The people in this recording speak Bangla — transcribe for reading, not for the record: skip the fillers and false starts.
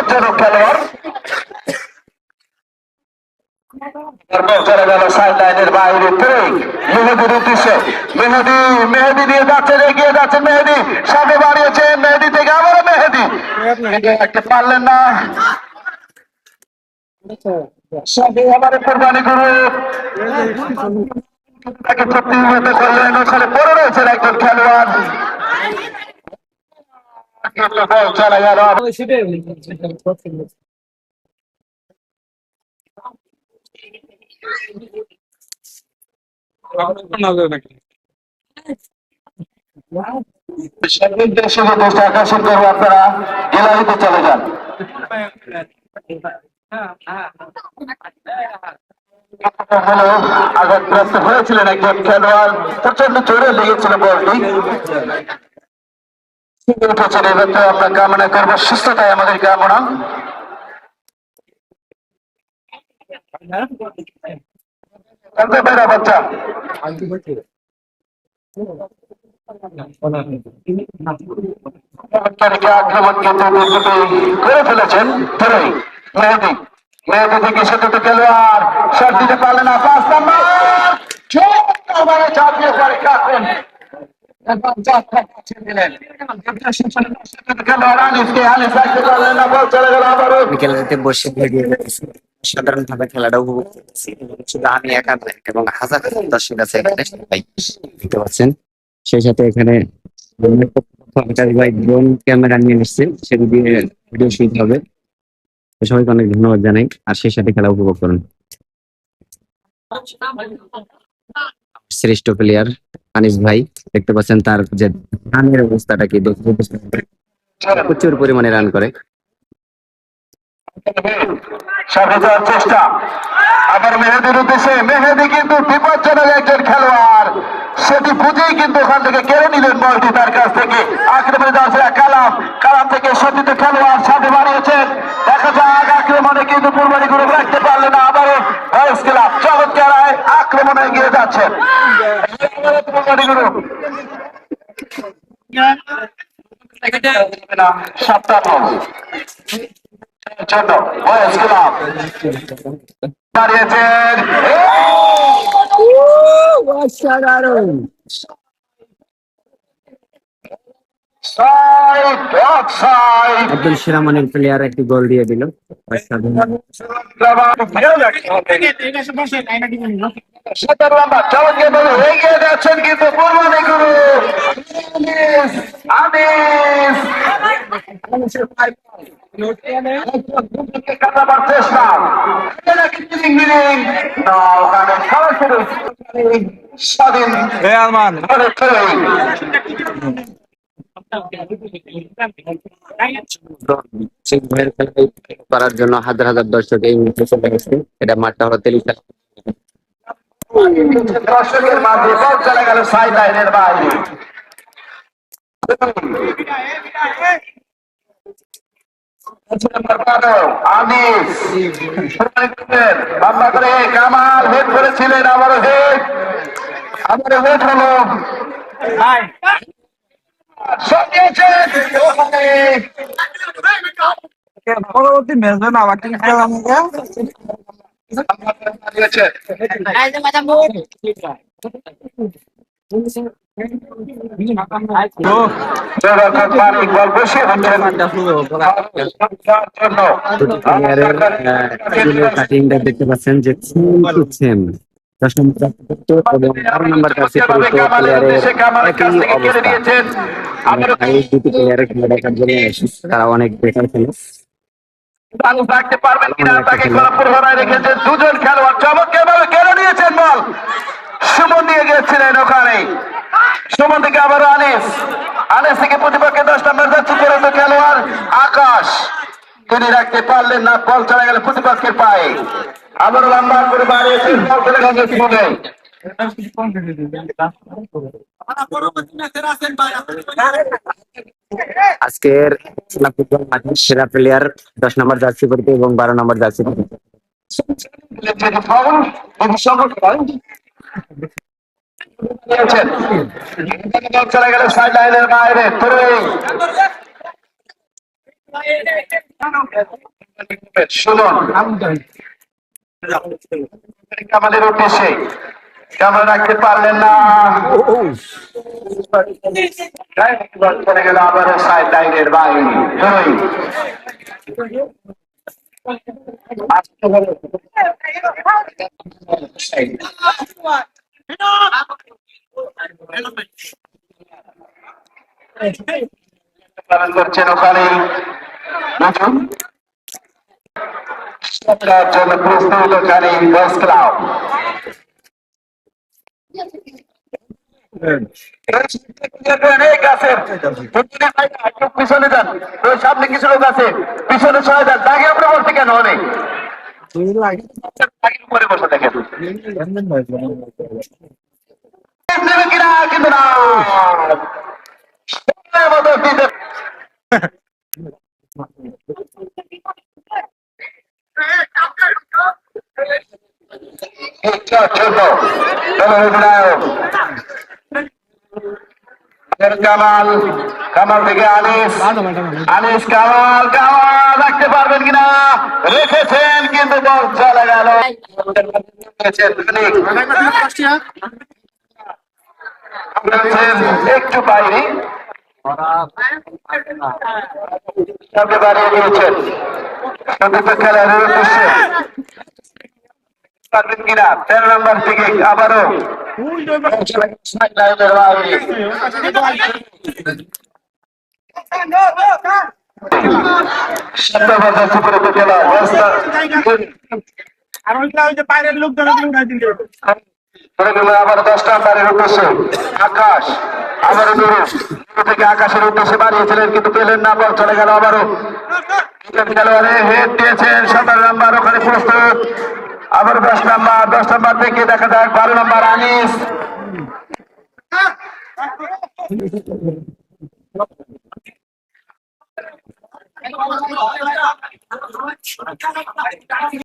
বিপজ্জনক খেলোয়াড়। চলে গেল সাইড লাইনের বাইরে মেহেদির উদ্দেশ্যে। মেহেদি নিয়ে যাচ্ছেন, এগিয়ে যাচ্ছেন মেহেদি, সামনে বাড়িয়েছেন মেহেদি থেকে আবারও মেহেদি একটা পারলেন না। আমাদের কোরবানি গরু তাকে প্রতিহত করলেন, ওখানে পড়ে রয়েছেন একজন খেলোয়াড়। চলে গেল আকর্ষণ করবো, আপনারা গ্যালারিতে চলে যান। আঘাতগ্রস্ত হয়েছিলেন একজন খেলোয়াড়, প্রচন্ড জোরে লেগেছিল বলটি, উঠেছেন। এবার তো আমরা কামনা করবো সুস্থতাই আমাদের কামনা। বাচ্চা আক্রমণ কিন্তু করে ফেলেছেন মেহেদি। মেহেদি থেকে সতত খেলোয়াড় শট দিতে পারলেন না। 5 নম্বর চাপিয়ে পড়ে কাকুন গ্যালারিতে বসে সাধারণভাবে খেলাটা উপভোগ করতেছি, শুধু আমি একা নয় এবং হাজার হাজার দর্শক আছে এখানে, সবাই দেখতে পাচ্ছেন। সেই সাথে এখানে ভাই ড্রোন ক্যামেরা নিয়ে এসছে, সেগুলো দিয়ে ভিডিও শুট হবে। সবাইকে অনেক ধন্যবাদ জানাই, আর সেই সাথে খেলা উপভোগ করুন। শ্রেষ্ঠ প্লেয়ার আনিস ভাই, দেখতে পাচ্ছেন তার যে রানের অবস্থাটা কি, প্রচুর পরিমাণে রান করে। চেষ্টা আবার মেহেদির উদ্দেশ্যে। মেহেদি কিন্তু বিপজ্জনক একজন খেলোয়াড়, সেটি বুঝেই কিন্তু ওখান থেকে কেড়ে নিলেন বলটি তার কাছ থেকে। আক্রমণে যাচ্ছে কালাম থেকে সতীর্থ খেলোয়াড় সাথে বাড়িয়েছেন। দেখা যাক আক্রমণে কিন্তু কুরবানি গরু রাখতে পারলেন না। আবারও ভয়েস ক্লাব চমৎকার আক্রমণে এগিয়ে যাচ্ছেন কুরবানি গরু। জন্য ভয়েস ক্লাব বাড়িয়েছেন। অসাধারণ একদম সেরা মানের প্লেয়ার একটি গোল দিয়ে দিল। এগিয়ে যাচ্ছেন কিন্তু কুরবানি গরু কাটাবার চেষ্টা, স্বাধীন করার জন্য হাজার হাজার দর্শক এই মুহূর্তে চলে গেছে। এটা মাঠটা হলো তেলিশা। দর্শকের মাঝে বল চলে গেল সাইড লাইনের বাইরে। কামাল হেড করেছিলেন, আবারও হেড, আবারও হেড হলো। পরবর্তী ম্যাচ না আবার কি খেলা দেখতে পাচ্ছেন যে 10 নম্বর জার্সি দুটি প্লেয়ারের খেলা দেখার জন্য তারা অনেক বেটার খেলে। রাখতে পারবেন কিনা তাকে রেখেছেন দুজন খেলোয়াড়, চমৎকার ভাবে কেড়ে নিয়েছেন বল। সুমন নিয়ে গিয়েছিলেন ওখানে, সুমন থেকে আবার আনিস থেকে প্রতিপক্ষে 10 নম্বর যাচ্ছে খেলোয়াড় আকাশ, তিনি রাখতে পারলেন না, বল চলে গেল প্রতিপক্ষের পায়ে। আবার লম্বা করে বাড়িয়েছেন, বল চলে গেল সুমনে। আজকের সেরা প্লেয়ার 10 নম্বর জার্সি পরিতে এবং 12 নম্বর জার্সি পরিতে। চলে গেল সাইড লাইনের বাইরে। সুমন কামালের উদ্দেশ্যে কামাল রাখতে পারলেন না, চলে গেল আবারও সাইড লাইনের বাইরে। পালন করছেন ওখানে জন্য প্রস্তুত ওখানে দশ ক্লাব। পিছনে যান, ওই সামনে কিছু লোক আছে, পিছনে সহায় যান, দাগে আমরা বলতে কেন অনেক উপরে বসে দেখেন কিনা, কিন্তু না কামাল, কামাল থেকে আনিস, আনিস কামাল, কামাল রাখতে পারবেন কিনা, রেখেছেন কিন্তু বল চলে গেল। একটু বাইরে বাড়িয়ে দিয়েছেন খেলার উদ্দেশ্যে পারবেন কিনা, 13 নম্বর থেকে আবারও বাইরের লোকজন আবার 10 নম্বরের উদ্দেশ্যে আকাশ, আবারও নুরু থেকে আকাশের উদ্দেশ্যে বাড়িয়েছিলেন কিন্তু পেলেন না, বল চলে গেল আবারও খেলোয়াড়ে হেড দিয়েছেন 17 নম্বর ওখানে প্রস্তুত, আবার 10 নম্বর থেকে দেখা যাক 12 নম্বর আনিস।